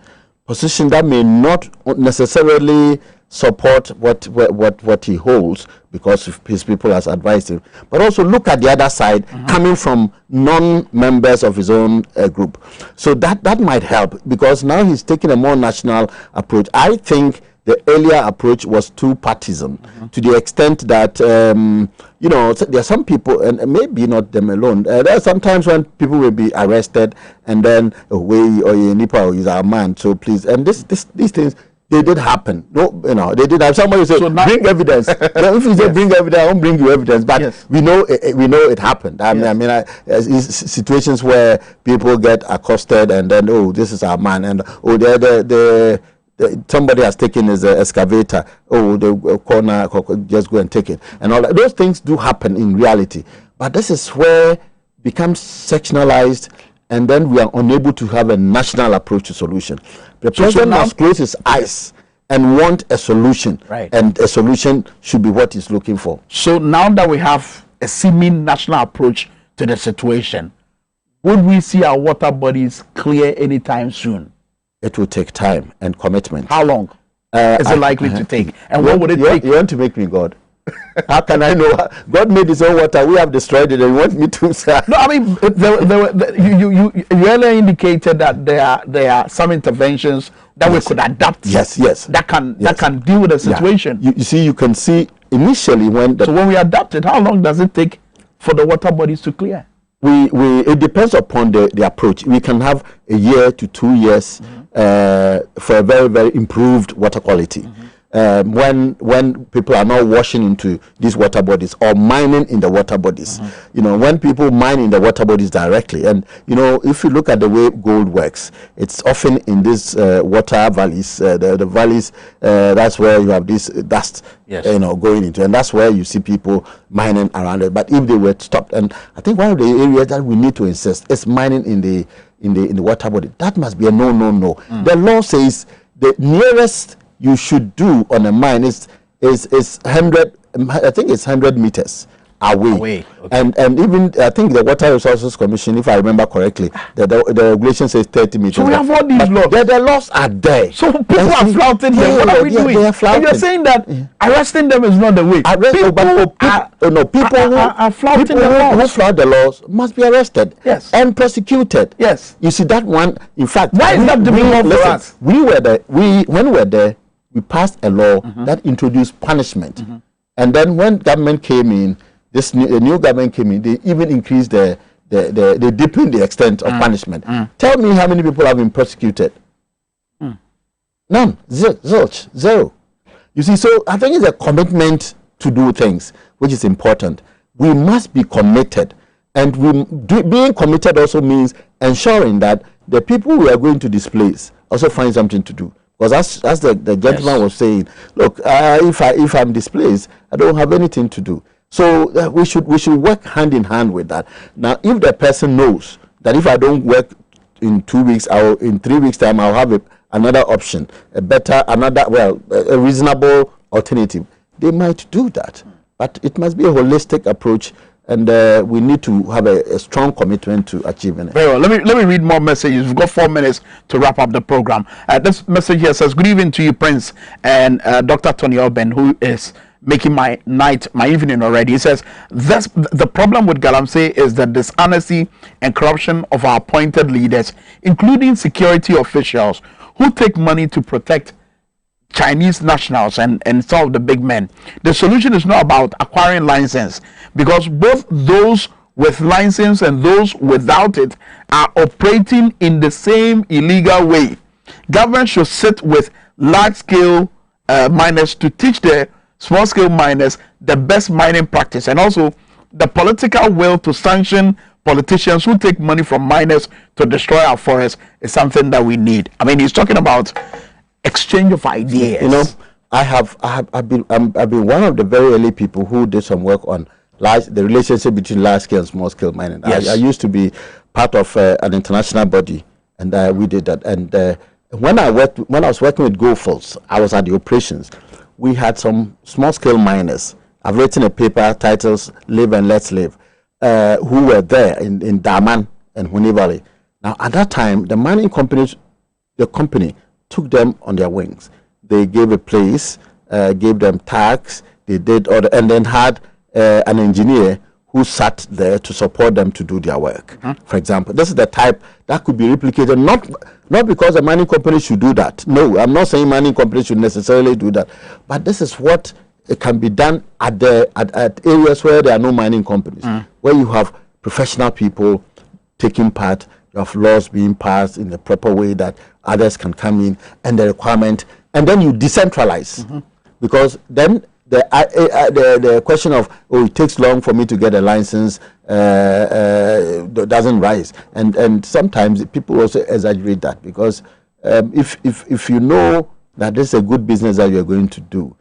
that may not necessarily support what he holds because his people has advised him, but also look at the other side coming from non-members of his own group. So that might help, because now he's taking a more national approach. I think the earlier approach was too partisan, to the extent that there are some people, and maybe not them alone. There are sometimes when people will be arrested, and then Nipa is our man, so please. And these things, they did happen. They did have somebody say, so bring evidence. If you say bring evidence, I won't bring you evidence. But yes, we know it happened. Situations where people get accosted, and then this is our man, and somebody has taken his excavator. The corner, just go and take it, and all that. Those things do happen in reality, but this is where it becomes sectionalized, and then we are unable to have a national approach to solution. The president must close his eyes and want a solution, right? And a solution should be what he's looking for. So now that we have a seeming national approach to the situation, would we see our water bodies clear anytime soon? It will take time and commitment. How long is it likely to take? And what would it take? You want to make me God? How can I know? God made his own water. We have destroyed it, and you want me to say? No, you earlier indicated that there are some interventions that we could adapt. Yes. That can deal with the situation. Yeah. You see, you can see initially when we adapt it, how long does it take for the water bodies to clear? It depends upon the approach. We can have a year to 2 years for a very, very improved water quality. When people are not washing into these water bodies or mining in the water bodies, when people mine in the water bodies directly, and if you look at the way gold works, it's often in these water valleys, the valleys. That's where you have this dust, going into, and that's where you see people mining around it. But if they were stopped, and I think one of the areas that we need to insist is mining in the water body. That must be a no. The law says the nearest you should do on a mine is 100. I think it's 100 meters away. Okay. And even I think the Water Resources Commission, if I remember correctly, the regulation says 30 meters. So we have all these laws. The laws are there. So people are flouting them. What are we doing? They are flouting. And you're saying that arresting them is not the way. People are flouting the laws. Who flout the laws must be arrested. Yes. And prosecuted. Yes. You see that one. In fact, why is that difficult for us? When we were there, we passed a law that introduced punishment, and then when government came in, the new government came in, they even increased they deepened the extent of punishment. Tell me how many people have been prosecuted? None. Zero. You see, so I think it's a commitment to do things, which is important. We must be committed, and being committed also means ensuring that the people we are going to displace also find something to do. Because as the gentleman was saying, look, if I'm displaced, I don't have anything to do. So we should work hand in hand with that. Now, if the person knows that if I don't work in 2 weeks, in 3 weeks' time, I'll have another option, a reasonable alternative, they might do that. But it must be a holistic approach, and we need to have a strong commitment to achieving it. Very well. Let me read more messages. We've got 4 minutes to wrap up the program. This message here says, "Good evening to you, Prince, and Dr. Tony Oben, who is making my evening already." He says, the problem with Galamsey is the dishonesty and corruption of our appointed leaders, including security officials who take money to protect Chinese nationals and some of the big men. The solution is not about acquiring license, because both those with license and those without it are operating in the same illegal way. Government should sit with large-scale miners to teach the small-scale miners the best mining practice, and also the political will to sanction politicians who take money from miners to destroy our forests is something that we need. I mean, he's talking about exchange of ideas. You know, I've been one of the very early people who did some work on the relationship between large scale and small scale mining. Yes. I used to be part of an international body, and we did that. And when I was working with Goldfields, I was at the operations. We had some small scale miners. I've written a paper titled "Live and Let's Live," who were there in Daman and Huni Valley. Now, at that time, the mining companies, the company took them on their wings. They gave a place, gave them tax, they did all and then had an engineer who sat there to support them to do their work. For example, this is the type that could be replicated, not because a mining company should do that. No, I'm not saying mining companies should necessarily do that, but this is what it can be done at areas where there are no mining companies, where you have professional people taking part, you have laws being passed in the proper way that others can come in, and the requirement, and then you decentralize, because then the question of, oh, it takes long for me to get a license doesn't rise, and sometimes people also exaggerate that, because if you know that this is a good business that you're going to do,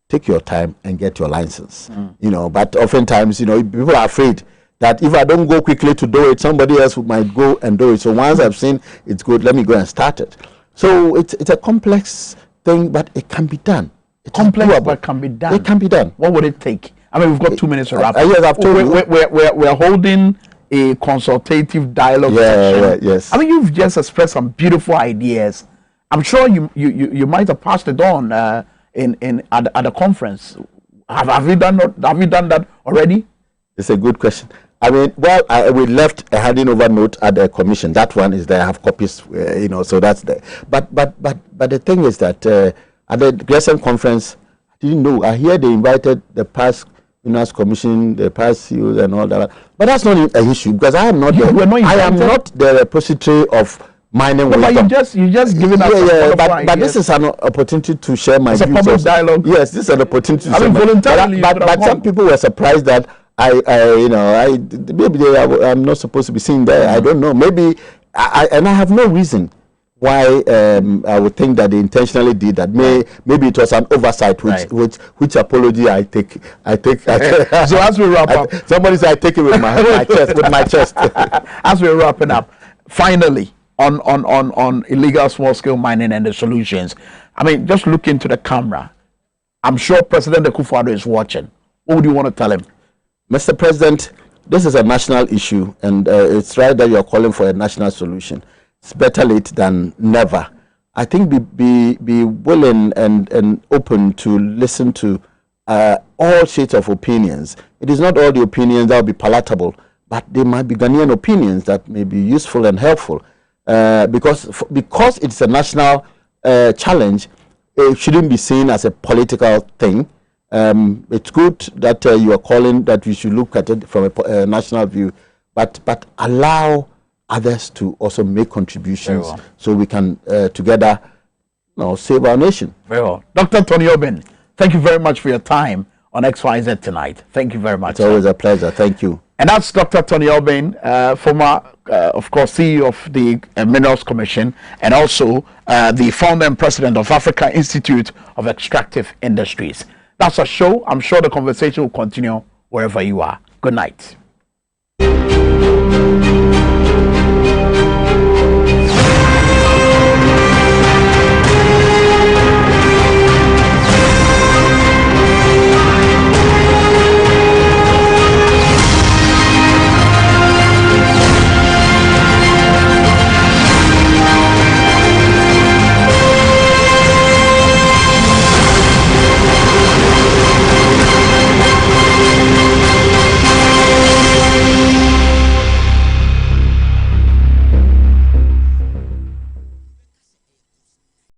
take your time and get your license. You know, but oftentimes, you know, people are afraid that if I don't go quickly to do it, somebody else might go and do it. So once I've seen it's good, let me go and start it. So it's a complex thing, but it can be done. It's complex, but can be done. It can be done. What would it take? I mean, we've got 2 minutes to wrap. Yes, I've told you. We're holding a consultative dialogue session. Yes. I mean, you've just expressed some beautiful ideas. I'm sure you might have passed it on at the conference. Have you done that already? It's a good question. I mean, well, we left a handing over note at the commission. That one is there. I have copies, you know, so that's there. But the thing is that at the recent conference, I didn't know. I hear they invited the past Winners Commission, the past CEOs and all that. But that's not an issue, because I am not I am not the repository of mining. No, but you just given us but this is an opportunity to share my views. It's a public dialogue. Yes, this is an opportunity to I mean, voluntarily. But some people were surprised that maybe I'm not supposed to be seen there. I don't know. Maybe I have no reason why I would think that they intentionally did that. Maybe it was an oversight, which apology I take. So as we wrap up, somebody said I take it with my chest. With my chest. As we're wrapping up, finally on illegal small scale mining and the solutions. I mean, just look into the camera. I'm sure President Akufo-Addo is watching. What would you want to tell him? Mr. President, this is a national issue, and it's right that you're calling for a national solution. It's better late than never. I think be willing and open to listen to all shades of opinions. It is not all the opinions that will be palatable, but they might be Ghanaian opinions that may be useful and helpful. Because it's a national challenge, it shouldn't be seen as a political thing. It's good that you are calling that we should look at it from a national view, but allow others to also make contributions so we can together save our nation. Very well. Dr. Tony Obin, thank you very much for your time on XYZ tonight. Thank you very much. It's always a pleasure. Thank you. And that's Dr. Tony Obin, former, of course, CEO of the Minerals Commission, and also the founder and president of Africa Institute of Extractive Industries. That's a show. I'm sure the conversation will continue wherever you are. Good night.